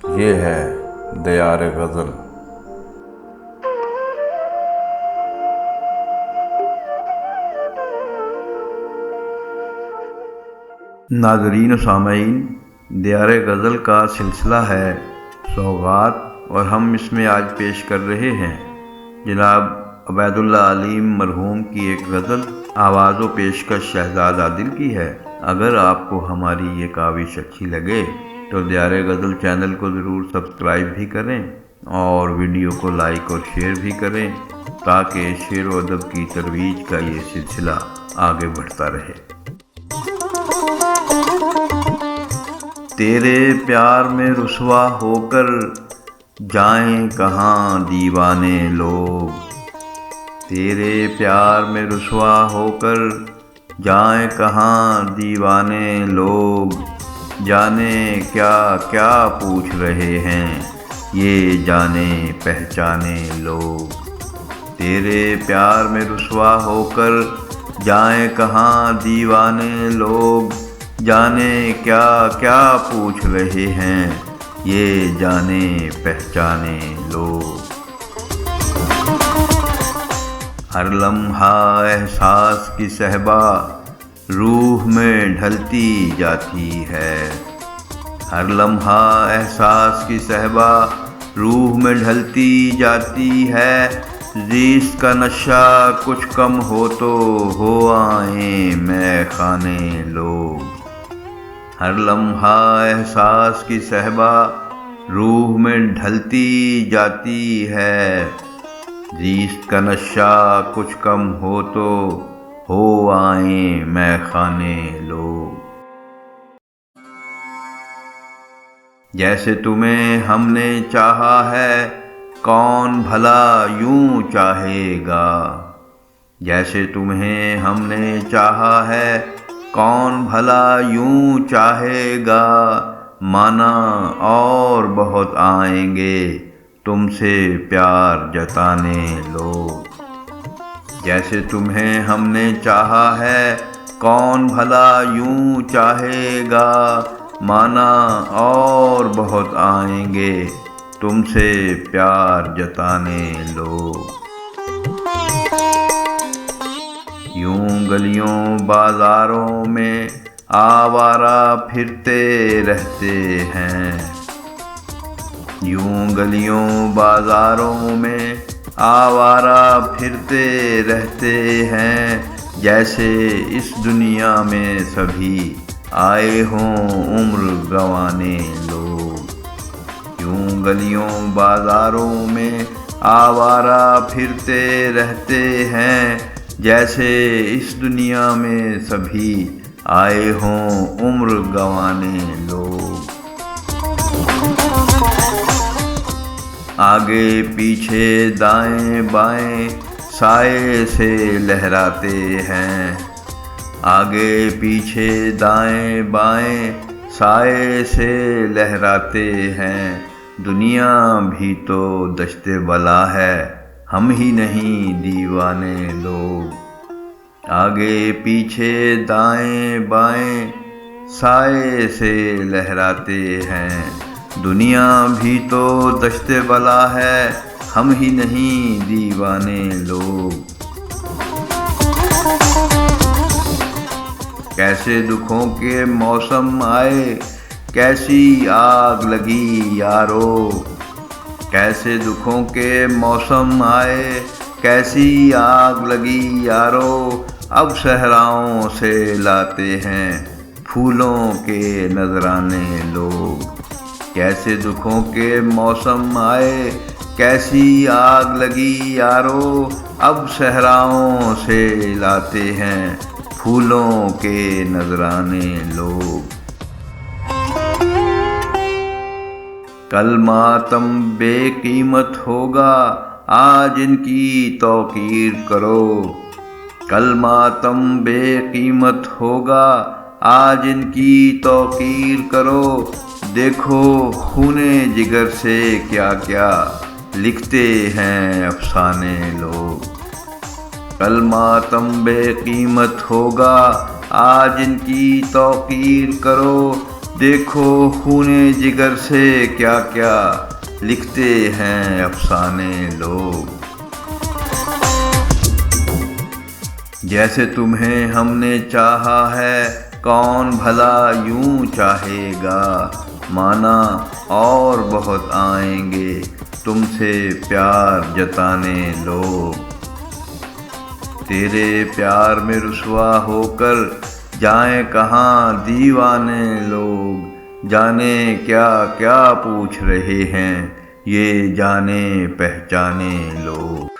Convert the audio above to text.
یہ ہے دیار غزل۔ ناظرین و سامعین، دیار غزل کا سلسلہ ہے سوغات، اور ہم اس میں آج پیش کر رہے ہیں جناب عبید اللہ علیم مرحوم کی ایک غزل آواز و پیشکش شہزاد عادل کی ہے۔ اگر آپ کو ہماری یہ کاوش اچھی لگے تو دیار غزل چینل کو ضرور سبسکرائب بھی کریں اور ویڈیو کو لائک اور شیئر بھی کریں تاکہ شعر و ادب کی ترویج کا یہ سلسلہ آگے بڑھتا رہے۔ تیرے پیار میں رسوا ہو کر جائیں کہاں دیوانے لوگ، تیرے پیار میں رسوا ہو کر جائیں کہاں دیوانے لوگ، جانے کیا کیا پوچھ رہے ہیں یہ جانے پہچانے لوگ، تیرے پیار میں رسوا ہو کر جائیں کہاں دیوانے لوگ، جانے کیا کیا پوچھ رہے ہیں یہ جانے پہچانے لوگ۔ ہر لمحہ احساس کی صحبا روح میں ڈھلتی جاتی ہے، ہر لمحہ احساس کی صحبا روح میں ڈھلتی جاتی ہے، زیست کا نشہ کچھ کم ہو تو ہو آئیں میں خانے لوگ، ہر لمحہ احساس کی صحبا روح میں ڈھلتی جاتی ہے، زیست کا نشہ کچھ کم ہو تو ہو آئیں میں خانے لوگ۔ جیسے تمہیں ہم نے چاہا ہے کون بھلا یوں چاہے گا، جیسے تمہیں ہم نے چاہا ہے کون بھلا یوں چاہے گا، مانا اور بہت آئیں گے تم سے پیار جتانے لوگ، جیسے تمہیں ہم نے چاہا ہے کون بھلا یوں چاہے گا، مانا اور بہت آئیں گے تم سے پیار جتانے لوگ۔ یوں گلیوں بازاروں میں آوارہ پھرتے رہتے ہیں، یوں گلیوں بازاروں میں آوارہ پھرتے رہتے ہیں، جیسے اس دنیا میں سبھی آئے ہوں عمر گنوانے لوگ، یوں گلیوں بازاروں میں آوارہ پھرتے رہتے ہیں، جیسے اس دنیا میں سبھی آئے ہوں عمر گنوانے لوگ۔ آگے پیچھے دائیں بائیں سائے سے لہراتے ہیں، آگے پیچھے دائیں بائیں سائے سے لہراتے ہیں، دنیا بھی تو دشت بلا ہے ہم ہی نہیں دیوانے لوگ، آگے پیچھے دائیں بائیں سائے سے لہراتے ہیں، دنیا بھی تو دشت بلا ہے ہم ہی نہیں دیوانے لوگ۔ کیسے دکھوں کے موسم آئے کیسی آگ لگی یارو، کیسے دکھوں کے موسم آئے کیسی آگ لگی یارو، اب صحراؤں سے لاتے ہیں پھولوں کے نذرانے لوگ، کیسے دکھوں کے موسم آئے کیسی آگ لگی یارو، اب صحراؤں سے لاتے ہیں پھولوں کے نذرانے لوگ۔ کل ماتم بے قیمت ہوگا آج ان کی توقیر کرو، کل ماتم بے قیمت ہوگا آج ان کی توقیر کرو، دیکھو خون جگر سے کیا کیا لکھتے ہیں افسانے لوگ، کل ماتم بے قیمت ہوگا آج ان کی توقیر کرو، دیکھو خونے جگر سے کیا کیا لکھتے ہیں افسانے لوگ۔ جیسے تمہیں ہم نے چاہا ہے کون بھلا یوں چاہے گا، مانا اور بہت آئیں گے تم سے پیار جتانے لوگ۔ تیرے پیار میں رسوا ہو کر جائیں کہاں دیوانے لوگ، جانے کیا کیا پوچھ رہے ہیں یہ جانے پہچانے لوگ۔